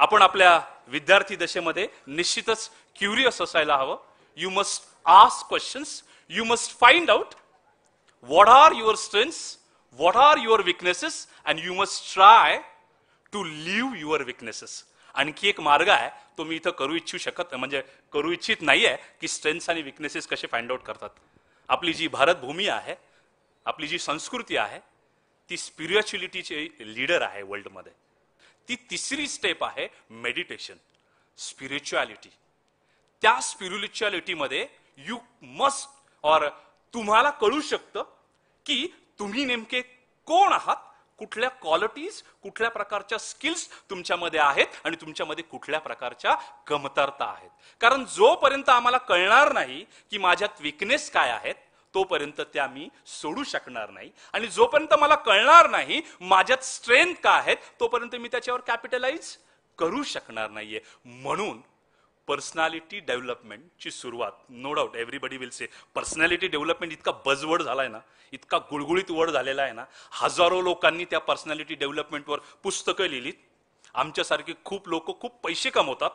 आपण आपल्या विद्यार्थी दशेमध्ये निश्चितच क्युरियस असायला हवं. You must ask questions, you must find out what are your strengths, what are your weaknesses, and you must try to live your weaknesses. आणखी एक मार्ग आहे, तो मी इथं करू इच्छित नाहीये की स्ट्रेंथ्स आणि विकनेसेस कसे फाइंड आउट करतात. आपली जी भारत भूमी आहे, आपली जी संस्कृती आहे, ती स्पिरिच्युअलिटीची लीडर आहे वर्ल्डमध्ये. ती तिसरी स्टेप आहे मेडिटेशन, स्पिरिच्युअलिटी. त्या स्पिरिच्युअलिटीमध्ये यू मस्ट तुम्हाला कळू शकतं की तुम्ही नेमके कोण आहात, कुठल्या क्वालिटीज, कुठल्या प्रकारच्या स्किल्स तुमच्यामध्ये आहेत आणि तुमच्यामध्ये कुठल्या प्रकारच्या कमतरता आहेत. कारण जोपर्यंत आम्हाला कळणार नाही की माझ्यात विकनेस काय आहेत, तोपर्यंत त्या मी सोडू शकणार नाही. आणि जोपर्यंत मला कळणार नाही माझ्यात स्ट्रेंथ काय आहेत, तोपर्यंत मी त्याच्यावर कॅपिटलाइज करू शकणार नाहीये. म्हणून पर्सनॅलिटी डेव्हलपमेंटची सुरुवात, no doubt everybody will say, personality development इतका बजवर्ड झालाय ना, इतका गुळगुळीत वर्ड झालेला आहे ना. हजारो लोकांनी त्या पर्सनॅलिटी डेव्हलपमेंटवर पुस्तकं लिहिलीत. आमच्यासारखे खूप लोक खूप पैसे कमवतात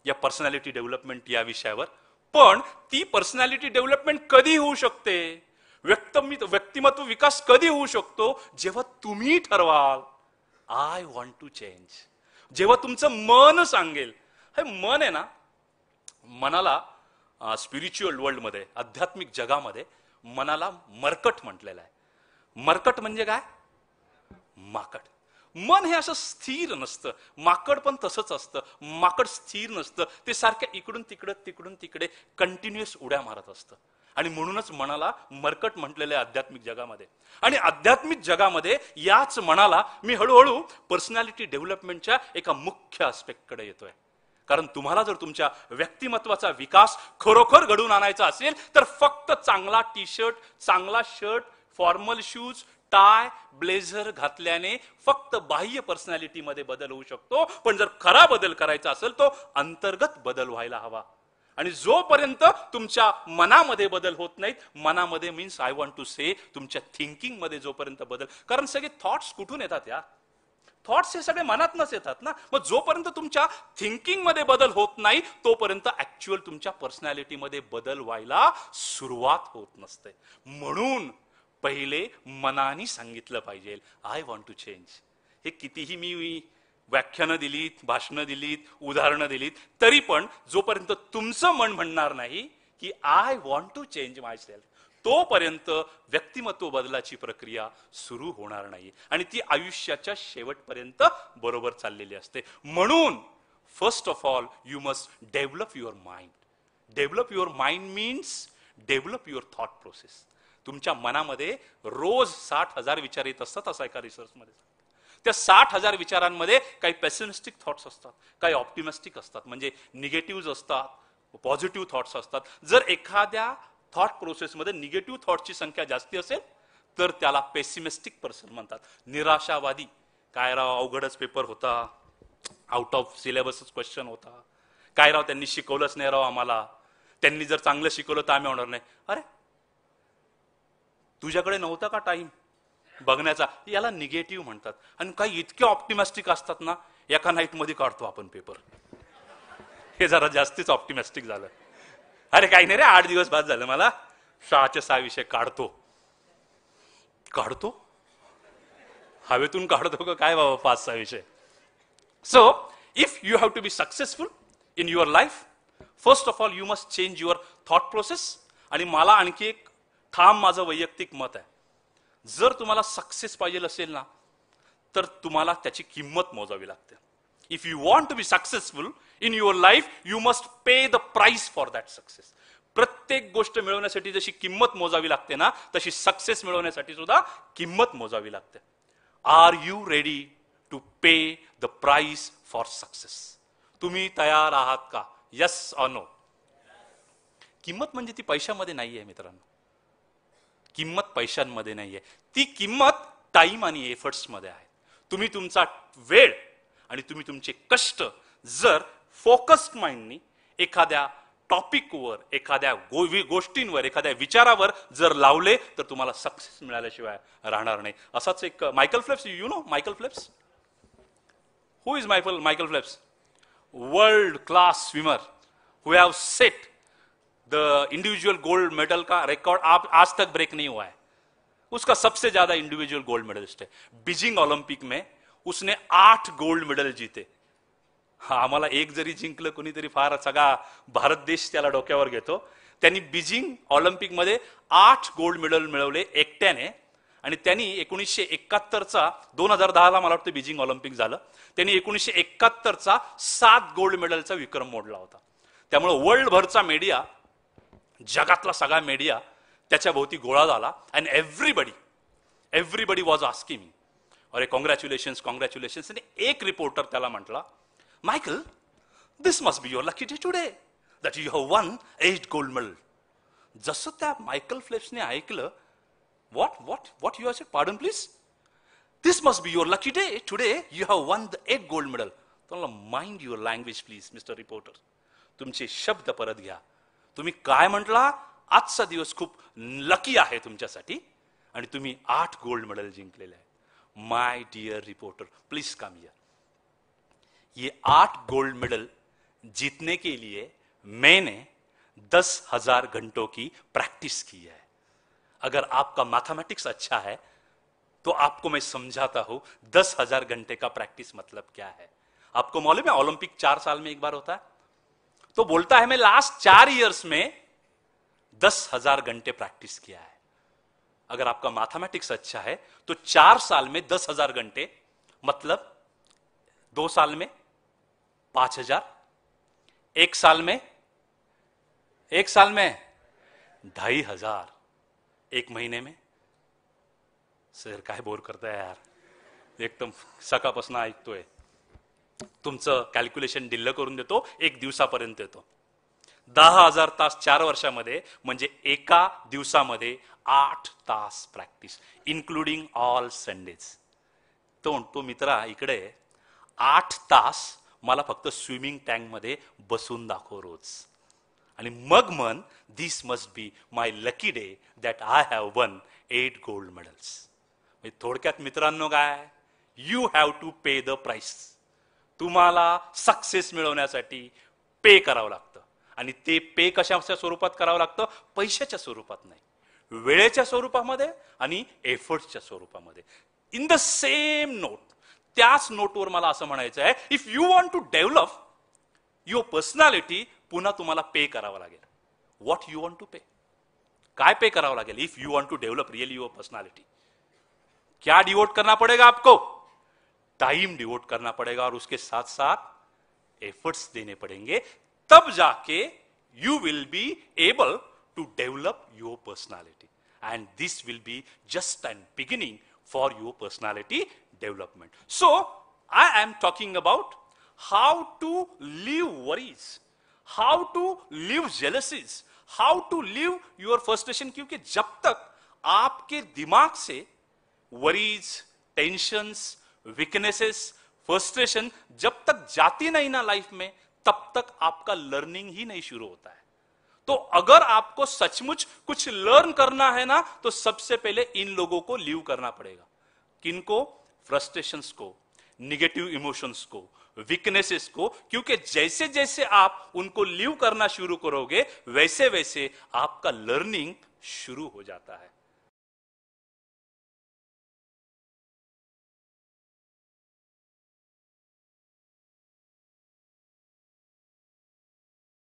या पर्सनॅलिटी डेव्हलपमेंट या विषयावर. पण ती पर्सनॅलिटी डेव्हलपमेंट कधी होऊ शकते, व्यक्तिमत्व विकास कधी होऊ शकतो, जेव्हा तुम्ही ठरवाल आय वॉन्ट टू चेंज. जेव्हा तुमचं मन सांगेल. हे मन आहे ना, मनाला स्पिरिच्युअल वर्ल्डमध्ये, आध्यात्मिक जगामध्ये मनाला मरकट म्हटलेलं आहे. मरकट म्हणजे काय? माकड. मन हे असं स्थिर नसतं. माकड पण तसंच असतं. माकड स्थिर नसतं, ते सारख्या इकडून तिकडे कंटिन्युअस उड्या मारत असतं. आणि म्हणूनच मनाला मरकट म्हटलेलं आहे आध्यात्मिक जगामध्ये. आणि आध्यात्मिक जगामध्ये याच मनाला मी हळूहळू पर्सनॅलिटी डेव्हलपमेंटच्या एका मुख्य आस्पेक्टकडे येतोय. कारण तुम्हाला जर तुमच्या व्यक्तिमत्वाचा विकास खरोखर घडवून आणायचा असेल तर फक्त चांगला टी शर्ट, चांगला shirt, formal shoes, tie, blazer घातल्याने फक्त बाह्य पर्सनॅलिटीमध्ये बदल होऊ शकतो. पण जर खरा बदल करायचा असेल तो अंतर्गत बदल व्हायला हवा. आणि जोपर्यंत तुमच्या मनामध्ये बदल होत नाहीत, मनामध्ये मीन्स आय वॉन्ट टू से तुमच्या थिंकिंग मध्ये जोपर्यंत बदल, कारण सगळे थॉट्स कुठून येतात या? थॉट्स हे सगळे मनातनच येतात ना. मग जोपर्यंत तुमच्या थिंकिंग मध्ये बदल होत नाही तोपर्यंत ऍक्च्युअल तुमच्या पर्सनॅलिटीमध्ये बदल व्हायला सुरुवात होत नसते. म्हणून पहिले मनाने सांगितलं पाहिजे आय वॉन्ट टू चेंज. हे कितीही मी व्याख्यानं दिलीत, भाषणं दिलीत, उदाहरणं दिलीत, तरी पण जोपर्यंत तुमचं मन म्हणणार नाही की I want to change myself, तोपर्यंत व्यक्तिमत्व बदलाची प्रक्रिया सुरू होणार नाही. आणि ती आयुष्याच्या शेवटपर्यंत बरोबर चाललेली असते. म्हणून first of all you must develop your mind. Develop your mind means develop your thought process. तुमच्या मनामध्ये रोज 60,000 विचार येत असतात असं एका रिसर्चमध्ये. त्या 60,000 विचारांमध्ये काही पेसिमिस्टिक थॉट्स असतात, काही ऑप्टिमिस्टिक असतात, म्हणजे निगेटिव्ह असतात, पॉझिटिव्ह थॉट्स असतात. जर एखाद्या थॉट प्रोसेसमध्ये निगेटिव्ह थॉटची संख्या जास्ती असेल तर त्याला पेसिमिस्टिक पर्सन म्हणतात, निराशावादी. काय राव अवघडच पेपर होता, आउट ऑफ सिलेबसच क्वेश्चन होता, काय राव त्यांनी शिकवलंच नाही राव आम्हाला, त्यांनी जर चांगलं शिकवलं तर आम्ही होणार नाही. अरे तुझ्याकडे नव्हता का टाइम बघण्याचा? याला निगेटिव्ह म्हणतात. आणि काही इतके ऑप्टिमिस्टिक असतात ना, एका नाईट मध्ये काढतो आपण पेपर. हे जरा जास्तीच ऑप्टिमिस्टिक झालं. अरे काही नाही रे, 8 दिवस बाद झालं मला, 6चे 6 विषय काढतो. हवेतून काढतो का काय बाबा 5-6 विषय. So if you have to be successful in your life, first of all you must change your thought process. आणि मला आणखी एक ठाम माझं वैयक्तिक मत आहे, जर तुम्हाला सक्सेस पाहिजे असेल ना तर तुम्हाला त्याची किंमत मोजावी लागते. If you want to be successful in your life you must pay the price for that success. प्रत्येक गोष्ट मिळवण्यासाठी जशी किंमत मोजावी लागते ना, तशी सक्सेस मिळवण्यासाठी सुद्धा किंमत मोजावी लागते. Are you ready to pay the price for success? तुम्ही तयार आहात का? Yes or no? किंमत म्हणजे ती पैशामध्ये नाहीये मित्रांनो. किंमत पैशांमध्ये नाहीये. ती किंमत टाइम आणि एफर्ट्स मध्ये आहे. तुम्ही तुमचा वेळ आणि तुम्ही तुमचे कष्ट जर फोकस्ड माइंडनी एखाद्या टॉपिकवर, एखाद्या गोष्टींवर, एखाद्या विचारावर जर लावले तर तुम्हाला सक्सेस मिळाल्याशिवाय राहणार नाही. असाच एक Michael Phelps, you know Michael Phelps, Who is Michael Phelps? World class swimmer who have set the individual gold medal का रिकॉर्ड आप आज तक ब्रेक नहीं हुआ है. उसका सबसे ज्यादा इंडिविजुअल गोल्ड मेडलिस्ट है. बीजिंग ऑलिम्पिक में उसने 8 गोल्ड मेडल जीते. आम्हाला एक जरी जिंकलं कोणीतरी फार सगळा भारत देश त्याला डोक्यावर घेतो. त्यांनी बीजिंग ऑलिम्पिक मध्ये 8 गोल्ड मेडल मिळवले एकट्याने. आणि त्यांनी 1971चा 2010ला मला वाटतं बीजिंग ऑलिम्पिक झालं. त्यांनी 1971चा 7 गोल्ड मेडलचा विक्रम मोडला होता. त्यामुळे वर्ल्डभरचा मीडिया, जगातला सगळा मीडिया त्याच्या भोवती गोळा झाला. And everybody was asking me, अरे कॉंग्रॅच्युलेशन्स कॉंग्रॅच्युलेशन्स. आणि एक रिपोर्टर त्याला म्हटला, Michael, this must be your lucky day today that you have won 8 gold medal. जसं त्या मायकल फेल्प्सने ऐकलं, what you have said? Pardon, please. This must be your lucky day. Today you have won the 8 gold medal. तुम्हाला mind your language, please, Mr. Reporter. तुमचे शब्द परत घ्या. तुम्ही काय म्हटला? आजचा दिवस खूप लकी आहे तुमच्यासाठी आणि तुम्ही 8 गोल्ड मेडल जिंकलेले आहेत. My dear reporter, please come here. ये 8 गोल्ड मेडल जीतने के लिए मैंने 10,000 घंटों की प्रैक्टिस की है. अगर आपका मैथमेटिक्स अच्छा है तो आपको मैं समझाता हूं 10,000 घंटे का प्रैक्टिस मतलब क्या है. आपको मालूम है ओलंपिक 4 साल में एक बार होता है. तो बोलता है मैं लास्ट 4 इयर्स में 10,000 घंटे प्रैक्टिस किया है. अगर आपका मैथमेटिक्स अच्छा है तो 4 साल में 10,000 घंटे मतलब 2 साल में 5,000, 1 साल में 2,500, 1 महीने में. सर काय बोर करताय यार, एकदम सकाळपासून ऐकतोय. तुमचं कॅल्क्युलेशन डिल्ल करून देतो, 1 दिवसापर्यंत येतो. 10,000 तास 4 वर्षामध्ये म्हणजे एका दिवसामध्ये 8 तास प्रॅक्टिस, इन्क्लुडिंग ऑल संडेज. तो मित्रा इकडे 8 तास मला फक्त स्विमिंग टँक मध्ये बसून दाखव रोज. आणि मग मन, this must be my lucky day that I have won 8 gold medals. थोडक्यात मित्रांनो काय, you have to pay the price. तुम्हाला सक्सेस मिळवण्यासाठी पे करावं लागतं. आणि ते पे कशाच्या स्वरूपात करावं लागतं? पैशाच्या स्वरूपात नाही, वेळेच्या स्वरूपामध्ये आणि एफर्ट्सच्या स्वरूपामध्ये. इन द सेम नोट, त्याच नोटवर मला असं म्हणायचं आहे, if you want to develop your personality, पुन्हा तुम्हाला पे करावं लागेल. What you want to pay? काय पे करावं लागेल? If you want to develop really your personality, क्या डिवोट करना पड़ेगा आपको? टाइम डिवोट करना पड़ेगा और उसके साथ साथ एफर्ट्स देने पड़ेंगे. तब जाके you will be able to develop your personality. And this will be just an beginning for your personality development. So I am talking about how to live worries, how to live jealousies, how to live your frustration. क्योंकि जब तक आपके दिमाग से worries, tensions, weaknesses, frustration जब तक जाती नहीं ना लाइफ में, तब तक आपका लर्निंग ही नहीं शुरू होता है. तो अगर आपको सचमुच कुछ लर्न करना है ना, तो सबसे पहले इन लोगों को लीव करना पड़ेगा. किनको? फ्रस्ट्रेशंस को, निगेटिव इमोशंस को, वीकनेसेस को. क्योंकि जैसे जैसे आप उनको लीव करना शुरू करोगे, वैसे वैसे आपका लर्निंग शुरू हो जाता है.